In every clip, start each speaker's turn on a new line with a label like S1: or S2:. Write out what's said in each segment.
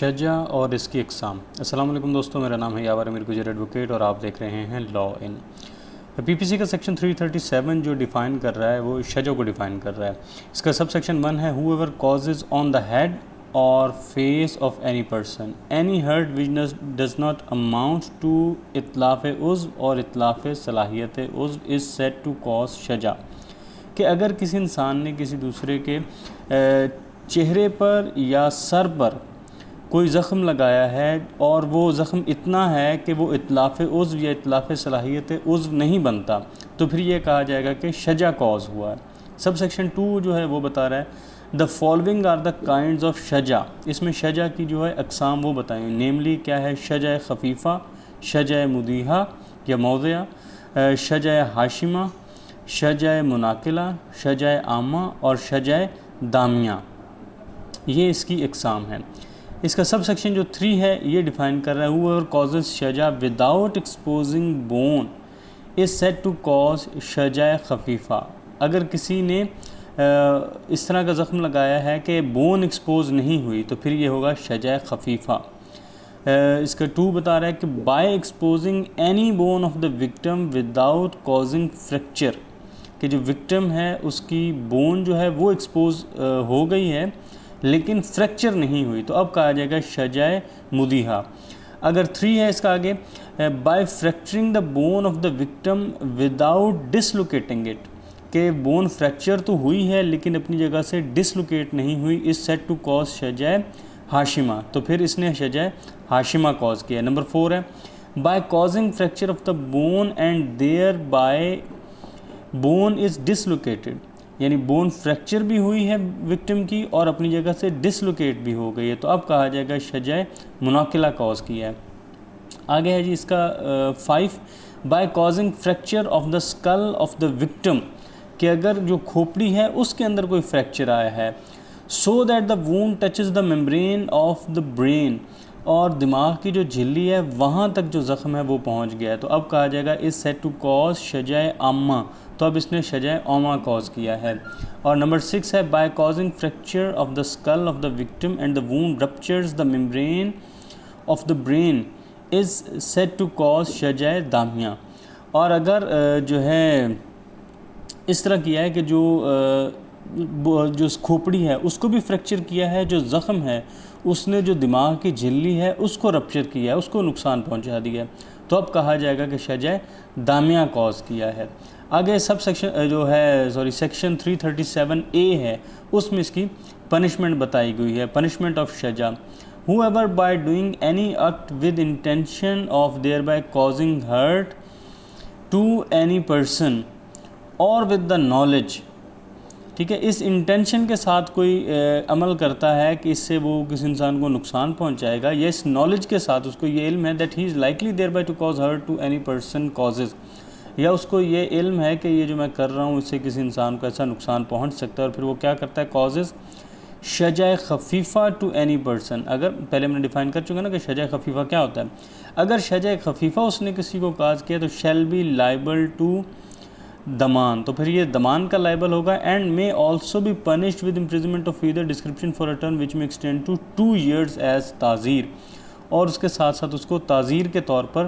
S1: شجع اور اس کی اقسام۔ السلام علیکم دوستوں، میرا نام ہے یاور امیر گجر ایڈوکیٹ اور آپ دیکھ رہے ہیں لا ان۔ پی پی سی کا سیکشن 337 جو ڈیفائن کر رہا ہے وہ شجع کو ڈیفائن کر رہا ہے۔ اس کا سب سیکشن 1 ہے whoever causes on the head اور face of any person any hurt which does not amount to اتلاف عضو اور اتلاف صلاحیت عضو از سیڈ ٹو کاز شجع، کہ اگر کسی انسان نے کسی دوسرے کے چہرے پر یا سر پر کوئی زخم لگایا ہے اور وہ زخم اتنا ہے کہ وہ اتلاف عضو یا اتلاف صلاحیت عضو نہیں بنتا، تو پھر یہ کہا جائے گا کہ شجع کاز ہوا ہے۔ سب سیکشن 2 جو ہے وہ بتا رہا ہے the following are the kinds of شجع، اس میں شجع کی جو ہے اقسام وہ بتائیں، نیملی کیا ہے، شجع خفیفہ، شجع مدیحہ یا موضعہ، شجع حاشمہ، شجع مناقلہ، شجع عامہ اور شجع دامیہ، یہ اس کی اقسام ہیں۔ اس کا سب سیکشن جو 3 ہے یہ ڈیفائن کر رہا ہے whoever causes شجع without exposing bone is said to cause شجع خفیفہ، اگر کسی نے اس طرح کا زخم لگایا ہے کہ بون ایکسپوز نہیں ہوئی تو پھر یہ ہوگا شجع خفیفہ۔ اس کا 2 بتا رہا ہے کہ by exposing any bone of the victim without causing fracture، کہ جو وکٹم ہے اس کی بون جو ہے وہ ایکسپوز ہو گئی ہے لیکن فریکچر نہیں ہوئی، تو اب کہا جائے گا شجع مدیحہ۔ اگر 3 ہے اس کا آگے by fracturing the bone of the victim without dislocating it, کہ بون فریکچر تو ہوئی ہے لیکن اپنی جگہ سے ڈسلوکیٹ نہیں ہوئی، از سیڈ ٹو کاز شجع حاشمہ، تو پھر اس نے شجع حاشمہ کاز کیا ہے۔ نمبر 4 ہے by causing fracture of the bone and thereby bone is dislocated, یعنی بون فریکچر بھی ہوئی ہے وکٹم کی اور اپنی جگہ سے ڈسلوکیٹ بھی ہو گئی ہے، تو اب کہا جائے گا شجع مناقلہ کاز کیا ہے۔ آگے ہے جی اس کا 5 by causing fracture of the skull of the victim, کہ اگر جو کھوپڑی ہے اس کے اندر کوئی فریکچر آیا ہے، so that the Wundt touches the membrane of the brain, اور دماغ کی جو جھلی ہے وہاں تک جو زخم ہے وہ پہنچ گیا ہے، تو اب کہا جائے گا از سیڈ ٹو کاز شجع عامہ، تو اب اس نے شجع عامہ کاز کیا ہے۔ اور نمبر 6 ہے by causing fracture of the skull of the victim and the wound ruptures the membrane of the brain is said to cause شجع دامیہ، اور اگر جو ہے اس طرح کیا ہے کہ جو کھوپڑی ہے اس کو بھی فریکچر کیا ہے، جو زخم ہے اس نے جو دماغ کی جھلی ہے اس کو رپچر کیا ہے، اس کو نقصان پہنچا دیا ہے، تو اب کہا جائے گا کہ شجع دامیہ کاز کیا ہے۔ آگے سب سیکشن جو ہے سیکشن 337A ہے، اس میں اس کی پنشمنٹ بتائی گئی ہے، پنشمنٹ آف شجع whoever by doing any act with intention of thereby causing hurt to any person or with the knowledge، ٹھیک ہے، اس انٹینشن کے ساتھ کوئی عمل کرتا ہے کہ اس سے وہ کسی انسان کو نقصان پہنچائے گا، یا اس نالج کے ساتھ اس کو یہ علم ہے that he is likely thereby to cause hurt to any person causes، یا اس کو یہ علم ہے کہ یہ جو میں کر رہا ہوں اس سے کسی انسان کو ایسا نقصان پہنچ سکتا ہے، اور پھر وہ کیا کرتا ہے کازز شجع خفیفہ ٹو اینی پرسن۔ اگر پہلے ہم نے ڈیفائن کر چکا نا کہ شجع خفیفہ کیا ہوتا ہے، اگر شجع خفیفہ اس نے کسی کو کاز کیا تو شیل بی لائبل ٹو دمان، تو پھر یہ دمان کا لائبل ہوگا، and may also be punished with imprisonment of either description for a term which may extend to 2 years as تعزیر، اور اس کے ساتھ ساتھ اس کو تعزیر کے طور پر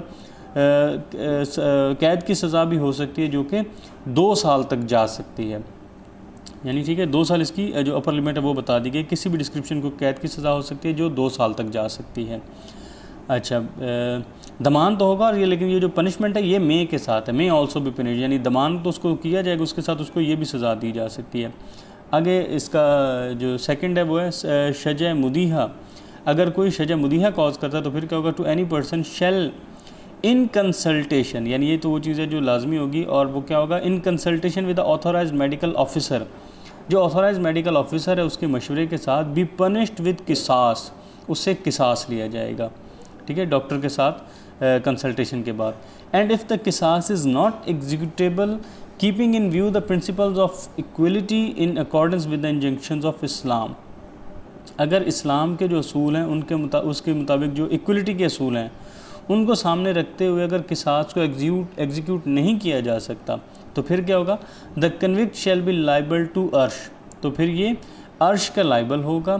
S1: قید کی سزا بھی ہو سکتی ہے جو کہ 2 سال تک جا سکتی ہے، یعنی ٹھیک ہے 2 سال اس کی جو اپر لمٹ ہے وہ بتا دی گئی، کسی بھی ڈسکرپشن کو قید کی سزا ہو سکتی ہے جو 2 سال تک جا سکتی ہے۔ اچھا دمان تو ہوگا، اور یہ لیکن یہ جو پنشمنٹ ہے یہ میں کے ساتھ ہے، میں آلسو بھی پنش، یعنی دمان تو اس کو کیا جائے گا، اس کے ساتھ اس کو یہ بھی سزا دی جا سکتی ہے۔ آگے اس کا جو سیکنڈ ہے وہ ہے شجع مدیحہ، اگر کوئی شجع مدیحہ کاز کرتا ہے تو پھر کیا ہوگا to any person shall in consultation, یعنی یہ تو وہ چیز ہے جو لازمی ہوگی، اور وہ کیا ہوگا in consultation with authorised medical officer, جو آتھورائزڈ میڈیکل آفیسر ہے اس کے مشورے کے ساتھ بھی پنشڈ ود قصاص، اس سے قصاص لیا جائے گا، ٹھیک ہے، ڈاکٹر کے ساتھ کنسلٹیشن کے بعد۔ اینڈ اف دا قصاص is not executable keeping in view the principles of equality in accordance with the injunctions of Islam, اگر اسلام کے جو اصول ہیں اس کے مطابق جو ایکویلٹی کے اصول ہیں ان کو سامنے رکھتے ہوئے اگر قصاص کو ایگزیکیوٹ نہیں کیا جا سکتا تو پھر کیا ہوگا the convict shall be liable to عرش، تو پھر یہ عرش کا لائبل ہوگا،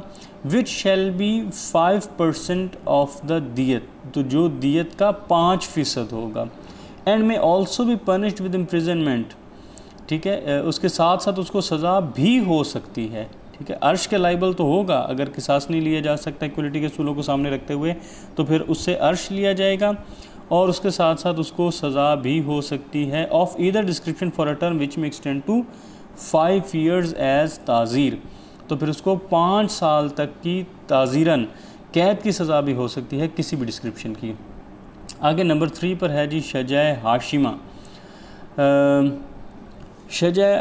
S1: which shall be 5% of the دیت، تو جو دیت کا 5% ہوگا، and may also be punished with imprisonment, ٹھیک ہے، اس کے ساتھ ساتھ اس کو سزا بھی ہو سکتی ہے، ٹھیک ہے، عرش کے لائبل تو ہوگا، اگر قصاص نہیں لیا جا سکتا ایکولیٹی کے اصولوں کو سامنے رکھتے ہوئے تو پھر اس سے عرش لیا جائے گا، اور اس کے ساتھ ساتھ اس کو سزا بھی ہو سکتی ہے of either description for a term which may extend to 5 years as تعزیر، تو پھر اس کو 5 سال تک کی تعزیراً قید کی سزا بھی ہو سکتی ہے کسی بھی ڈسکرپشن کی۔ آگے نمبر 3 پر ہے جی شجع ہاشمہ۔ شجع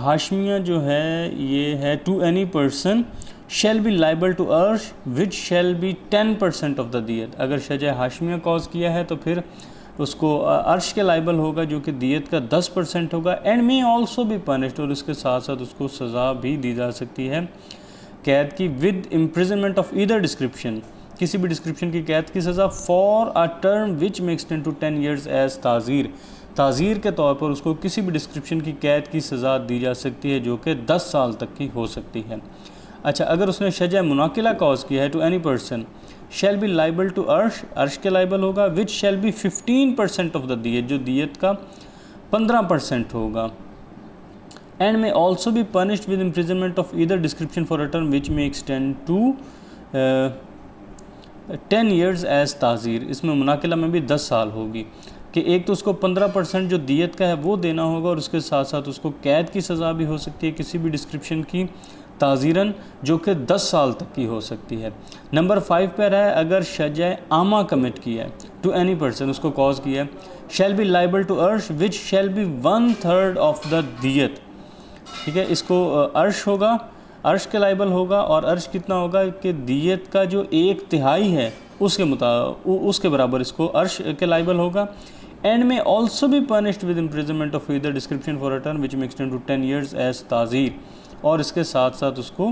S1: ہاشمیہ جو ہے یہ ہے to any person shall be liable to عرش which shall be 10% of the دیت، اگر شجع ہاشمیہ کاز کیا ہے تو پھر اس کو عرش کے لائبل ہوگا جو کہ دیت کا 10% ہوگا، اینڈ میں آلسو بھی پنشڈ، اور اس کے ساتھ ساتھ اس کو سزا بھی دی جا سکتی ہے قید کی، with imprisonment of either description, کسی بھی ڈسکرپشن کی قید کی سزا، for a term which may extend to 10 years as تعزیر، تعزیر کے طور پر اس کو کسی بھی ڈسکرپشن کی قید کی سزا دی جا سکتی ہے جو کہ 10 سال تک کی ہو سکتی ہے۔ اچھا، اگر اس نے شجع مناقلہ کاز کیا ہے to any person shall be liable to عرش، عرش کے لائبل ہوگا، which shall be 15% of the دیت، جو دیت کا 15% ہوگا، and may also be punished with imprisonment of either description for a term which may extend to 10 years as تعزیر، اس میں مناقلہ میں بھی 10 سال ہوگی، کہ ایک تو اس کو 15% جو دیت کا ہے وہ دینا ہوگا، اور اس کے ساتھ ساتھ اس کو قید کی سزا بھی ہو سکتی ہے کسی بھی ڈسکرپشن کی تعزیراً، جو کہ 10 سال تک کی ہو سکتی ہے۔ نمبر 5 پر ہے اگر شجع عامہ کمٹ کیا ہے ٹو اینی پرسن، اس کو کاز کیا ہے، شیل بی لائبل ٹو عرش which shall be 1/3 of the دیت، ٹھیک ہے، اس کو عرش ہوگا، عرش کے لائبل ہوگا، اور عرش کتنا ہوگا کہ دیت کا جو 1/3 ہے اس کے برابر اس کو عرش کے لائبل ہوگا، and may also be punished with imprisonment of either description for a term which may extend to 10 years as تعزیر، اور اس کے ساتھ ساتھ اس کو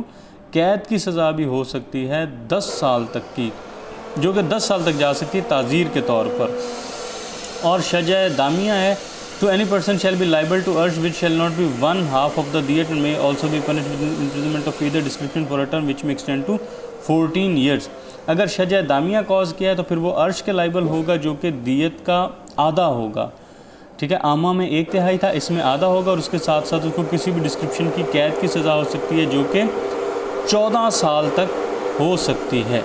S1: قید کی سزا بھی ہو سکتی ہے 10 سال تک کی، جو کہ 10 سال تک جا سکتی ہے تعزیر کے طور پر۔ اور شجع دامیہ ہے to any person shall be liable to عرش which shall not be 1/2 of the دیت and may also be punished with imprisonment of either description for a term which may extend to 14 years، اگر شجع دامیہ cause کیا ہے تو پھر وہ عرش کے لائبل ہوگا جو کہ دیت کا آدھا ہوگا، ٹھیک ہے، عامہ میں 1/3 تھا، اس میں آدھا ہوگا، اور اس کے ساتھ ساتھ اس کو کسی بھی ڈسکرپشن کی قید کی سزا ہو سکتی ہے جو کہ 14 سال تک ہو سکتی ہے۔